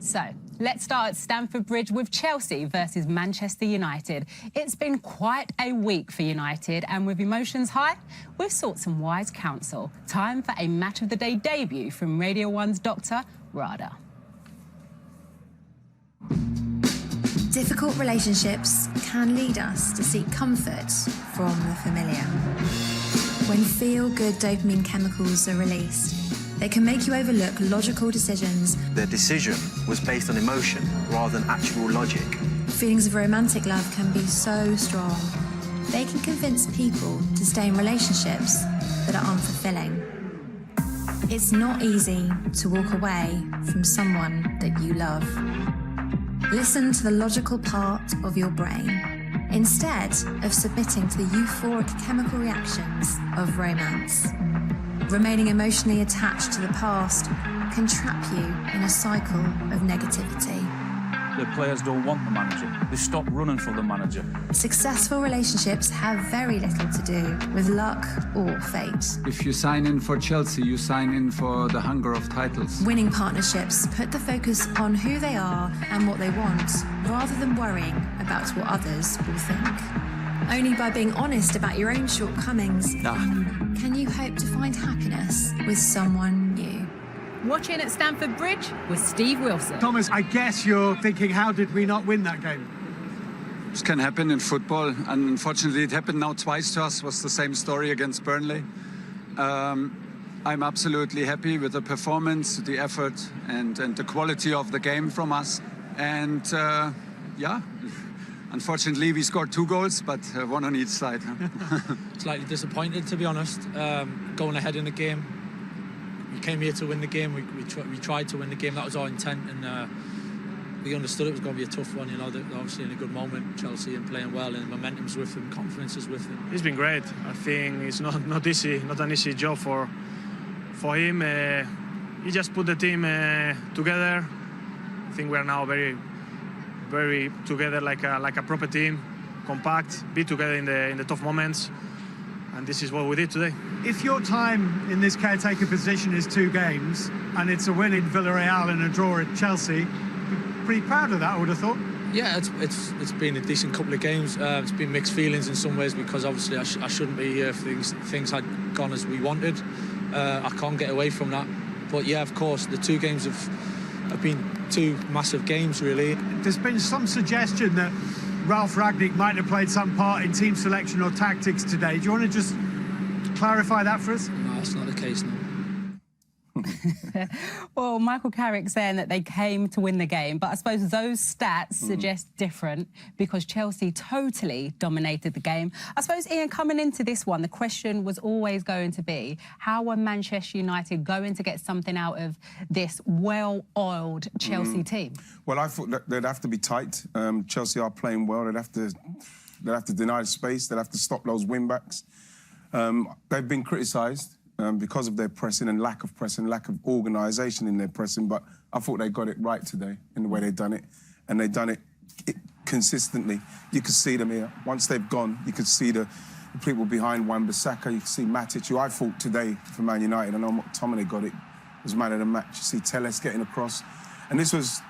So, let's start at Stamford Bridge with Chelsea versus Manchester United. It's been quite a week for United, and with emotions high, we've sought some wise counsel. Time for a Match of the Day debut from Radio 1's Dr. Rada. Difficult relationships can lead us to seek comfort from the familiar. When feel-good dopamine chemicals are released, they can make you overlook logical decisions. Their decision was based on emotion rather than actual logic. Feelings of romantic love can be so strong. They can convince people to stay in relationships that are unfulfilling. It's not easy to walk away from someone that you love. Listen to the logical part of your brain, instead of submitting to the euphoric chemical reactions of romance. Remaining emotionally attached to the past can trap you in a cycle of negativity. The players don't want the manager. They stop running for the manager. Successful relationships have very little to do with luck or fate. If you sign in for Chelsea, you sign in for the hunger of titles. Winning partnerships put the focus on who they are and what they want, rather than worrying about what others will think. Only by being honest about your own shortcomings can you hope to find happiness with someone new. Watching at Stamford Bridge with Steve Wilson. Thomas, I guess you're thinking, how did we not win that game? This can happen in football, and unfortunately it happened now twice to us. It was the same story against Burnley. I'm absolutely happy with the performance, the effort, and the quality of the game from us. And yeah, unfortunately we scored 2 goals, but one on each side. Slightly disappointed, to be honest, going ahead in the game. We came here to win the game. We tried to win the game. That was our intent, and we understood it was going to be a tough one. You know, they're obviously in a good moment, Chelsea, and playing well, and the momentum's with them, confidence is with them. It's been great. I think it's not easy, not an easy job for him. He just put the team together. I think we are now very together, like a proper team, compact, be together in the tough moments. And this is what we did today. If your time in this caretaker position is 2 games, and it's a win in Villarreal and a draw at Chelsea, you're pretty proud of that, I would have thought. Yeah, it's been a decent couple of games. It's been mixed feelings in some ways, because obviously I shouldn't be here if things had gone as we wanted. I can't get away from that. But yeah, of course, the 2 games have been 2 massive games, really. There's been some suggestion that Ralf Rangnick might have played some part in team selection or tactics today. Do you want to just clarify that for us? No, that's not the case, no. Well, Michael Carrick saying that they came to win the game, but I suppose those stats suggest different, because Chelsea totally dominated the game. I suppose, Ian, coming into this one, the question was always going to be, how were Manchester United going to get something out of this well-oiled Chelsea team? Well, I thought that they'd have to be tight. Chelsea are playing well. They'd have to deny the space. They'd have to stop those wing-backs. They've been criticised because of their pressing and lack of organisation in their pressing, but I thought they got it right today in the way they've done it, and they've done it consistently. You could see them here. Once they've gone, you could see the people behind Wan-Bissaka. You could see Matic, who I thought today for Man United, I know McTominay got it, was man of the match. You see Telles getting across, and this was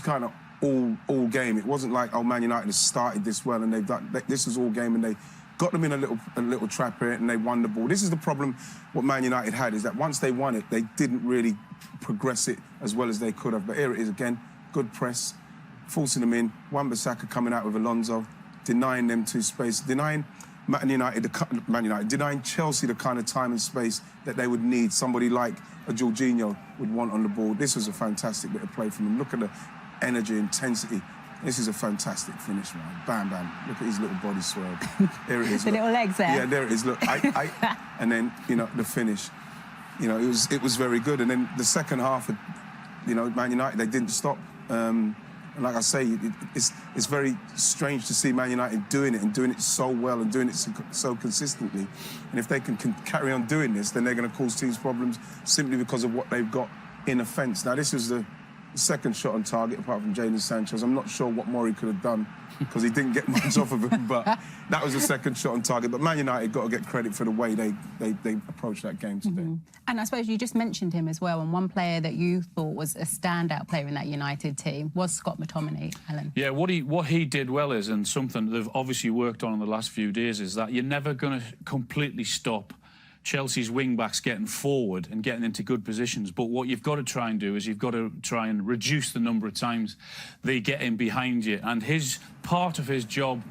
kind of all game. It wasn't like, oh, Man United has started this well and they've done. This was all game, and they got them in a little trap here, and they won the ball. This is the problem what Man United had, is that once they won it, they didn't really progress it as well as they could have. But here it is again, good press, forcing them in. Wan-Bissaka coming out with Alonso, denying them space, denying denying Chelsea the kind of time and space that they would need. Somebody like a Jorginho would want on the ball. This was a fantastic bit of play from them. Look at the energy, intensity. This is a fantastic finish, man. Bam, bam. Look at his little body swerve. There it is. The little legs there. Yeah, there it is. Look, and then, you know, the finish. You know, it was very good. And then the second half, you know, Man United, they didn't stop. And like I say, it's very strange to see Man United doing it, and doing it so well, and doing it so consistently. And if they can carry on doing this, then they're going to cause teams problems simply because of what they've got in offence. Now, this was the second shot on target, apart from Jadon Sancho. I'm not sure what more he could have done because he didn't get much off of him, but that was the second shot on target. But Man United got to get credit for the way they approached that game today. And I suppose you just mentioned him as well, and one player that you thought was a standout player in that United team was Scott McTominay, Alan. Yeah, what he did well is, and something they've obviously worked on in the last few days, is that you're never going to completely stop Chelsea's wing-backs getting forward and getting into good positions. But what you've got to try and do is you've got to try and reduce the number of times they get in behind you. And part of his job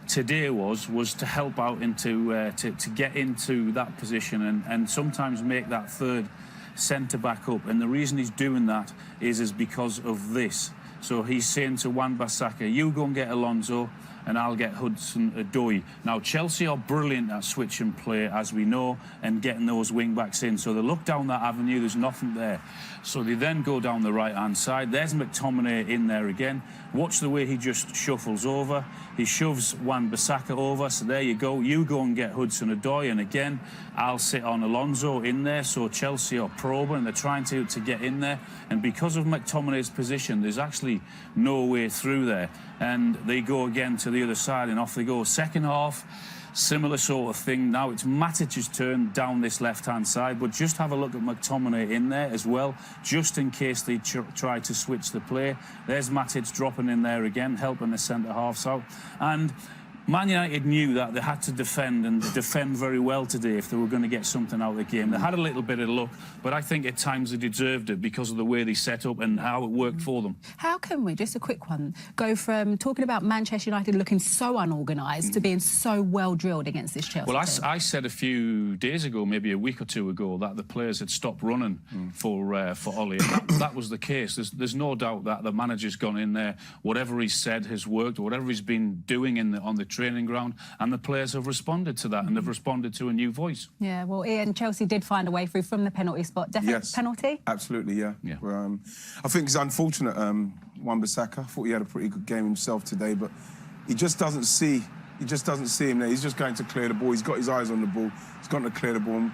today was to help out into to get into that position and sometimes make that third centre-back up. And the reason he's doing that is because of this. So he's saying to Wan-Bissaka, you go and get Alonso, and I'll get Hudson-Odoi. Now, Chelsea are brilliant at switch and play, as we know, and getting those wing-backs in. So they look down that avenue, there's nothing there. So they then go down the right-hand side. There's McTominay in there again. Watch the way he just shuffles over. He shoves Wan-Bissaka over. So there you go. You go and get Hudson-Odoi. And again, I'll sit on Alonso in there. So Chelsea are probing. They're trying to get in there. And because of McTominay's position, there's actually no way through there. And they go again to the other side and off they go. Second half, similar sort of thing. Now it's Matic's turn down this left-hand side, but just have a look at McTominay in there as well, just in case they try to switch the play. There's Matic dropping in there again, helping the centre-halves out. And Man United knew that they had to defend, and defend very well today if they were going to get something out of the game. They had a little bit of luck, but I think at times they deserved it because of the way they set up and how it worked for them. How can we, just a quick one, go from talking about Manchester United looking so unorganised to being so well drilled against this Chelsea Well, team? I said a few days ago, maybe a week or two ago, that the players had stopped running for Ollie. And that was the case. There's no doubt that the manager's gone in there. Whatever he's said has worked. Whatever he's been doing on the training ground, and the players have responded to that, and they've responded to a new voice. Yeah, well, Ian, Chelsea did find a way through from the penalty spot. Definite penalty? Absolutely, yeah. I think it's unfortunate, Wan-Bissaka. I thought he had a pretty good game himself today, but he just doesn't see him there. He's just going to clear the ball. He's got his eyes on the ball. He's got to clear the ball,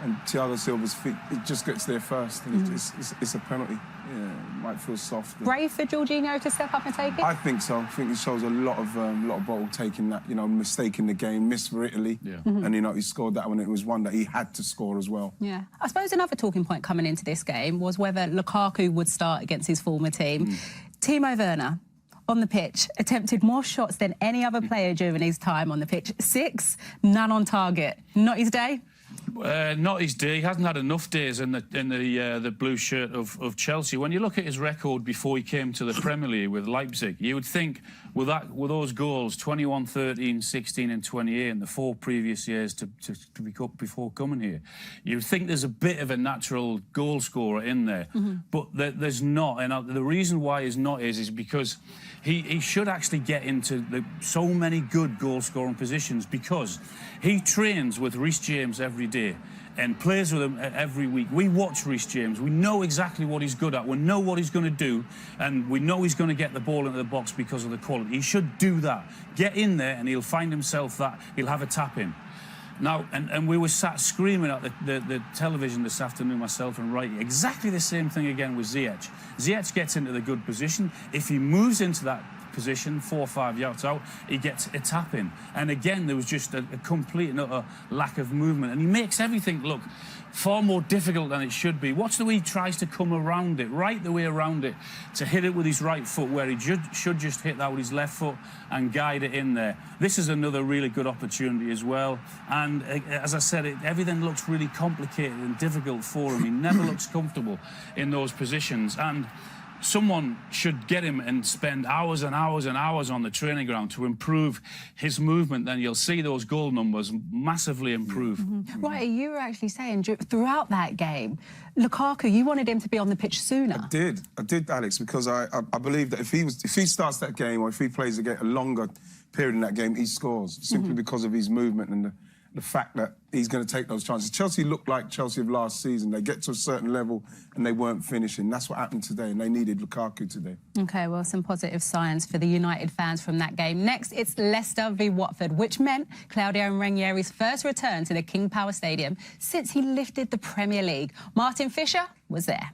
and Thiago Silva's feet, it just gets there first, and it's a penalty. Yeah, it might feel soft. Brave for Jorginho to step up and take it? I think so. I think he shows a lot of bottle taking that, mistaking the game, missed for Italy, and he scored that one. It was one that he had to score as well. Yeah, I suppose another talking point coming into this game was whether Lukaku would start against his former team. Timo Werner, on the pitch, attempted more shots than any other player during his time on the pitch. 6, none on target. Not his day? Not his day. He hasn't had enough days in the blue shirt of Chelsea. When you look at his record before he came to the Premier League with Leipzig, you would think with those goals, 21, 13, 16 and 28 in the 4 previous years to pick up before coming here, you'd think there's a bit of a natural goal scorer in there. But there's not. And the reason why he's not is because he should actually get into so many good goal-scoring positions, because he trains with Reece James every day and plays with him every week. We watch Reece James. We know exactly what he's good at. We know what he's going to do, and we know he's going to get the ball into the box because of the quality. He should do that. Get in there, and he'll find himself that he'll have a tap-in. Now, and we were sat screaming at the television this afternoon, myself and Wright, exactly the same thing again with Ziyech. Ziyech gets into the good position. If he moves into that position 4 or 5 yards out, he gets a tap in. And again, there was just a complete and utter lack of movement. And he makes everything look far more difficult than it should be. Watch the way he tries to come around it, right the way around it, to hit it with his right foot, where he should just hit that with his left foot and guide it in there. This is another really good opportunity as well. And as I said, everything looks really complicated and difficult for him. He never looks comfortable in those positions. And someone should get him and spend hours and hours and hours on the training ground to improve his movement. Then you'll see those goal numbers massively improve. Right, you were actually saying throughout that game, Lukaku, you wanted him to be on the pitch sooner. I did, Alex, because I believe that if he starts that game, or if he plays a longer period in that game, he scores, simply because of his movement and the fact that he's going to take those chances. Chelsea looked like Chelsea of last season. They get to a certain level and they weren't finishing. That's what happened today, and they needed Lukaku today. OK, well, some positive signs for the United fans from that game. Next, it's Leicester v Watford, which meant Claudio Ranieri's first return to the King Power Stadium since he lifted the Premier League. Martin Fisher was there.